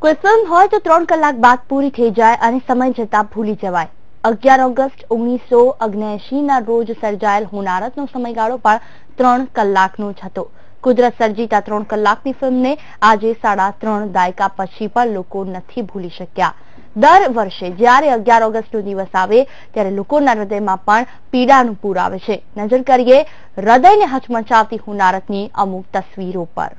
કોઈ ફિલ્મ હોય તો 3 કલાક બાદ પૂરી થઈ જાય અને સમય જતા ભૂલી જવાય. 11 ઓગસ્ટ 1979 ના રોજ સર્જાયેલ હોનારતનો સમયગાળો પણ 3 કલાકનો જ હતો. કુદરત સર્જિત આ 3 કલાકની ફિલ્મને આજે 3.5 દાયકા પછી પણ લોકો નથી ભૂલી શક્યા. દર વર્ષે જ્યારે 11 ઓગસ્ટનો દિવસ આવે ત્યારે લોકોના હૃદયમાં પણ પીડાનું પૂર આવે છે. નજર કરીએ હૃદયને હચમચાવતી હોનારતની અમુક તસવીરો પર.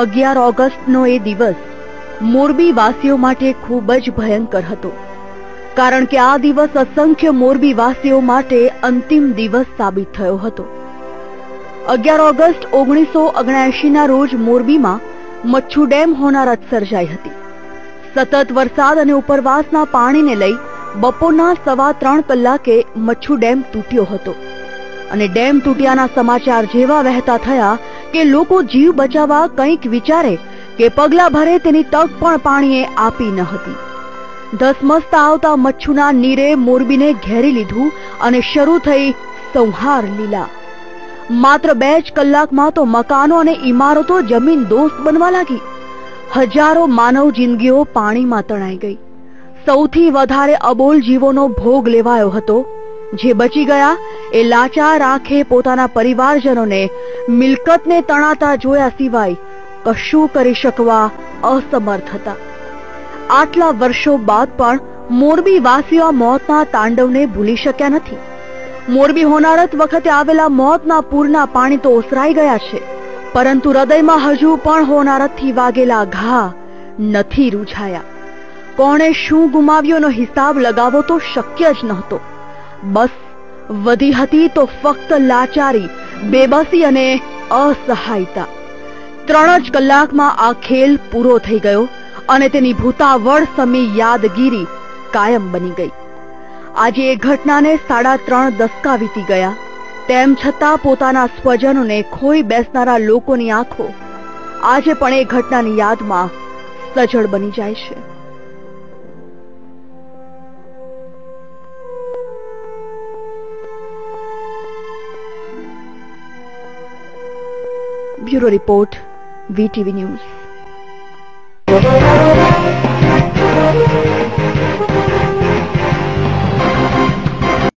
અગિયાર ઓગસ્ટનો એ દિવસ મોરબી વાસીઓ માટે ખૂબ જ ભયંકર હતો, કારણ કે આ દિવસ અસંખ્ય મોરબી વાસીઓ માટે અંતિમ દિવસ સાબિત થયો હતો. 11 ઓગસ્ટ 1979 ના રોજ મોરબીમાં મચ્છુ ડેમ હોનારત સર્જાઈ હતી. સતત વરસાદ અને ઉપરવાસના પાણીને લઈ બપોરના 3:15 કલાકે મચ્છુ ડેમ તૂટ્યો હતો અને ડેમ તૂટ્યાના સમાચાર જેવા વહેતા થયા કે લોકો જીવ બચાવવા કંઈક વિચારે કે પગલા ભરે તેની તક પણ પાણીએ આપી ન હતી. ધસમસતા આવતા મચ્છુના નીરે મોરબીને ઘેરી લીધું અને શરૂ થઈ સંહાર લીલા. માત્ર 2 જ કલાકમાં તો મકાનો અને ઇમારતો જમીન દોસ્ત બનવા લાગી. હજારો માનવ જિંદગીઓ પાણીમાં તણાઈ ગઈ. સૌથી વધારે અબોલ જીવોનો ભોગ લેવાયો હતો. જે બચી ગયા એ લાચાર આંખે પોતાના પરિવારજનોને મિલકતને તણાતા જોયા સિવાય કશું કરી શકવા અસમર્થ હતા. આટલા વર્ષો બાદ પણ મોરબી વાસીઓ મોતના તાંડવને ભૂલી શક્યા નથી. મોરબી હોનારત વખતે આવેલા મોતના પૂરના પાણી તો ઓસરાઈ ગયા છે, પરંતુ હૃદયમાં હજુ પણ હોનારતથી વાગેલા ઘા નથી રૂઝાયા. કોણે શું ગુમાવ્યોનો હિસાબ લગાવવો તો શક્ય જ નહોતો. બસ વધી હતી તો ફક્ત લાચારી, બેબસી અને અસહાયતા. 3 જ કલાકમાં આ ખેલ પૂરો થઈ ગયો અને તેની ભૂતાવળ સમી યાદગીરી કાયમ બની ગઈ. આજે એ ઘટનાને 3.5 દશકા વીતી ગયા, તેમ છતાં પોતાના સ્વજનોને ખોઈ બેસનારા લોકોની આંખો આજે પણ એ ઘટનાની યાદમાં સજળ બની જાય છે. Bureau report, VTV news.